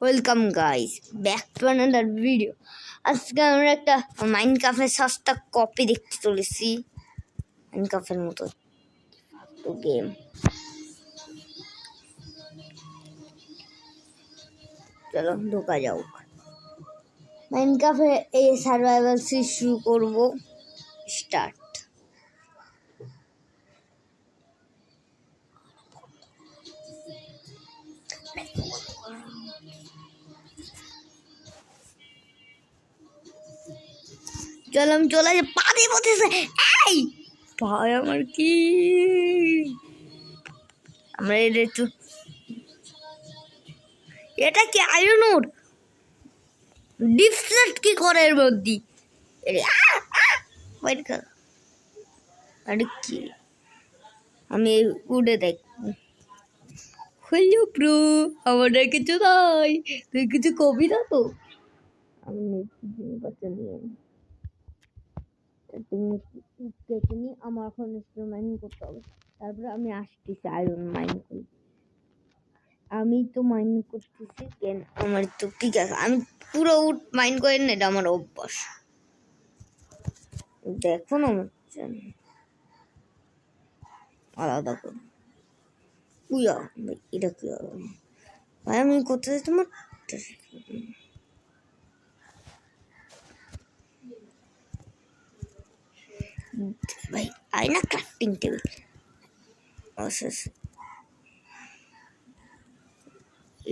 Welcome guys back to another video. আজকে আমরা একটা মাইনক্রাফটের সস্তা কপি দেখতে চলেছি। মাইনক্রাফটের মতো তো গেম। চলো ঢোকা যাও। মাইনক্রাফটে এই সার্ভাইভাল সিরিজ শুরু করব। স্টার্ট। চলো আমি চলে যাই। পা দিয়ে বসেছে এই ভাই আমার কি আমরা এটা একটু এটা কি আয়রন ওর ডিফ্লেক্ট কি করে এর মধ্যে আরে কি আমি উড়ে দেখ হইলো ব্রো আমার কিছু নাই তুই কিছু কবি না তো আমি বাচ্চা নিয়ে তুমি আমার এখন মাইনিং করতে হবে তারপরে আমি আসতেছি আয়রন মাইন করি আমি তো মাইন করতেছি কেন আমার তো ঠিক আছে আমি পুরো উড মাইন করি না এটা আমার অভ্যাস দেখো না আলাদা করে বুঝা ভাই এটা কি ভাই আমি করতে চাই তোমার ভাই আয়না ক্রাফটিং টেবিল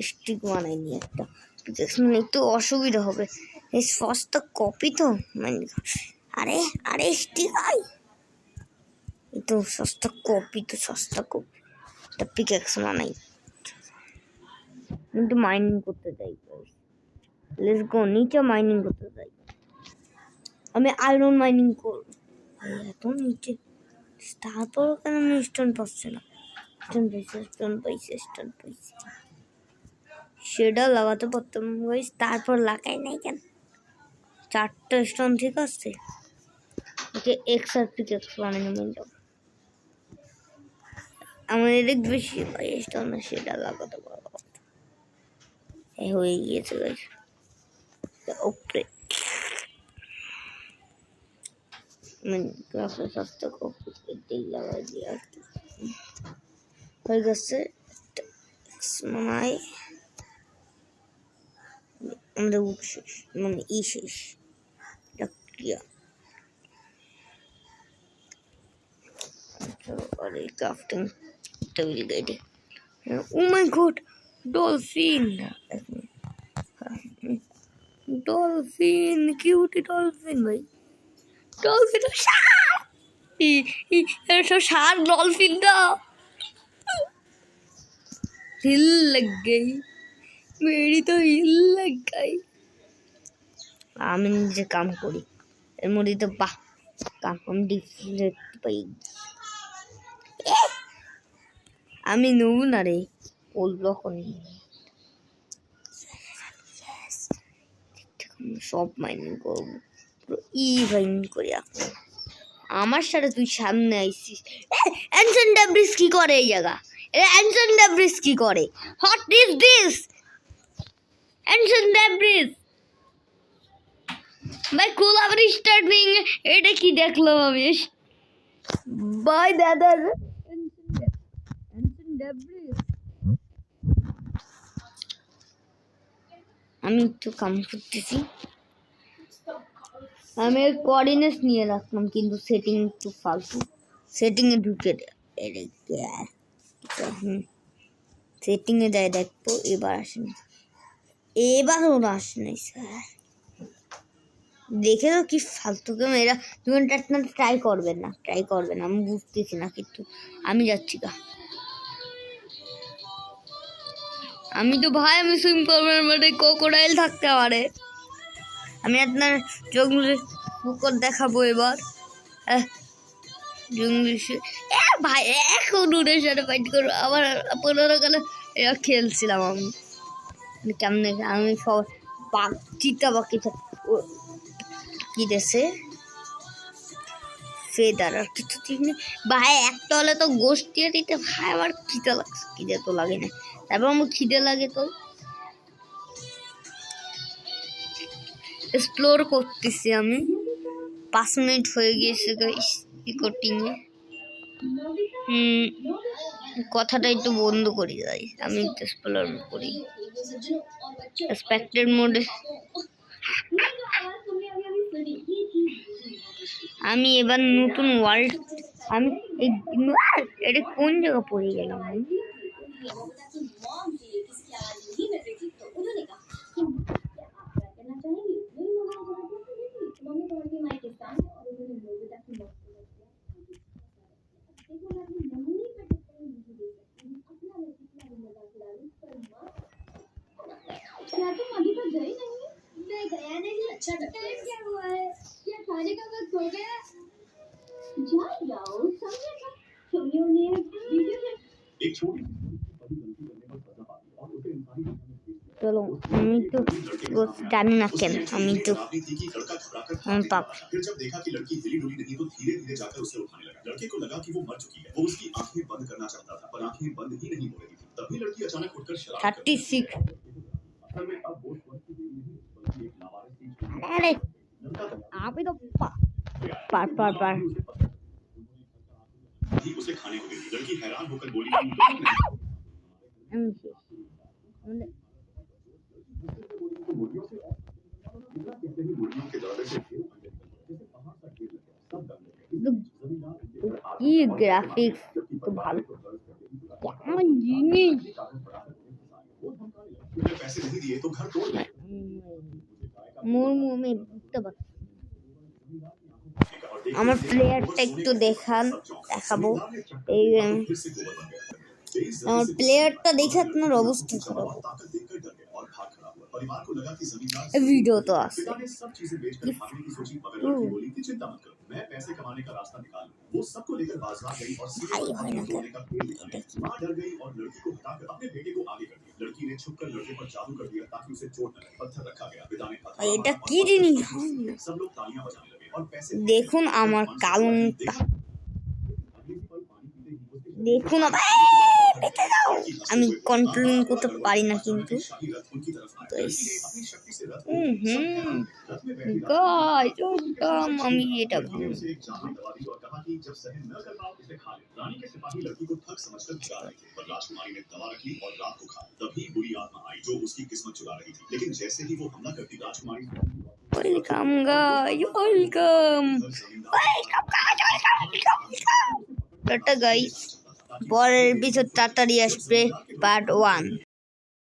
স্টিক বানাইনি একটা মানে একটু অসুবিধা হবে এই সস্তা কপি তো মানে আরে আরে স্টিক আই এই তো সস্তা কপি একটা পিকেক্স বানাই কিন্তু মাইনিং করতে চাই লেটস গো নিচে মাইনিং করতে চাই আমি আয়রন মাইনিং করব এত নিচে তারপর কেন আমি স্টোন পাচ্ছি না স্টোন পাইছি সেটা লাগাতে পারতাম গাইস তারপর লাগাই নাই কেন 4টা স্টোন ঠিক আছে ওকে এক্সআর পিকেক্স বানানো মিলল আমাদের বেশি স্টোন সেটা লাগাতে পারবো হয়ে গিয়েছে গাইস ওকে ক্রাফটের সস্তা কপি এটাই লাগাই দিয়ে আর কি হয়ে গেছে মানে আমাদের উঠ শেষ মানে শেষ ক্রিয়া আর এই ক্রাফটিং টেবিল গাইডে ও মাই গড ডলফিন কিউটি ডলফিন ভাই डॉल्फिन शार्क डॉल्फिन का हिल लग गई मेरी तो हिल लग गई আমি নিজে কাম করি এর মধ্যে তো বাহ কাম ডিফ্লেক্ট পাই আমি নেব না রে বললো এখন সব মাইনিং করবো ইভাইন করি আমার সাথে তুই সামনে আইছিস অ্যানসন ডেব্রিস কি করে এই জায়গা অ্যানসন ডেব্রিস কি করে what is this Anson debris ভাই কুল আবার স্টার্ট বিং এটা কি দেখলাম আমি বাই দাদা অ্যানসন ডেব্রিস আমি একটু কাম করতেছি আমি কোঅর্ডিনেটস নিয়ে রাখলাম কিন্তু সেটিং একটু ফালতু সেটিংয়ে ঢুকে সেটিংয়ে যাই দেখবো এবার আসেনি এবারও আসেনি স্যার দেখে তো কি ফালতু কেমন এরা তুমি ট্রাই করবেন না আমি বুঝতেছি না কিন্তু আমি যাচ্ছি গা আমি তো ভাই আমি সুইম করবো মানে ক্রোকোডাইল থাকতে পারে আমি আপনার জঙ্গলের পুকুর দেখাবো এবার ভাই এখন উড়ে সাথে ফাইট করবো আবার 15 গেলে এরা খেলছিলাম আমি কেমনে আমি সব চিতা বাকি কি দেশে ফেদার আর কিছু ঠিক নেই ভাই একটা হলে তো গোষ্ঠ দিয়ে দিতে ভাই আমার খিদে লাগছে খিদে তো লাগে না তারপর আমার খিদে লাগে তো এক্সপ্লোর করতেছি আমি। 5 মিনিট হয়ে গিয়েছে গাইস রেকর্ডিংয়ে। কথাটা একটু বন্ধ করি গাইস, আমি এক্সপ্লোর করি এক্সপেক্টেড মোডে। আমি এবার নতুন ওয়ার্ল্ড, আমি এটা কোন জায়গা পড়ে গেলাম আমি? চলো, আমি তো জানি না কেন আমি তো पाप फिर जब देखा कि लड़की हिली डुली नहीं तो धीरे धीरे जाकर उसे उठाने लगा। लड़के को लगा कि वो मर चुकी है। वो उसकी आंखें बंद करना चाहता था पर आंखें बंद ही नहीं हो रही थी। तभी लड़की अचानक उठकर शरारत 36 असल में अब वो स्वर्ग की देवी नहीं बल्कि एक लावारिस थी। अरे आप ही तो पार उसे खाने को गई। लड़की हैरान होकर बोली কি গ্রাফিক্স তো ভালো, কেমন জিনিস। আমার প্লেয়ারটা একটু দেখাবো। এই আমার প্লেয়ারটা দেখে আপনার অবস্থা খারাপ। वीडियो तो आसे এটা কি জিনিস দেখুন আমার কালটা দেখুন, আমি কন্ট্রোলিং করতে পারি না কিন্তু আমি এটা ওয়েলকাম গাইস, ওয়েলকাম গাইস। পরের এপিসোড তাড়াতাড়ি আসবে, পার্ট 1।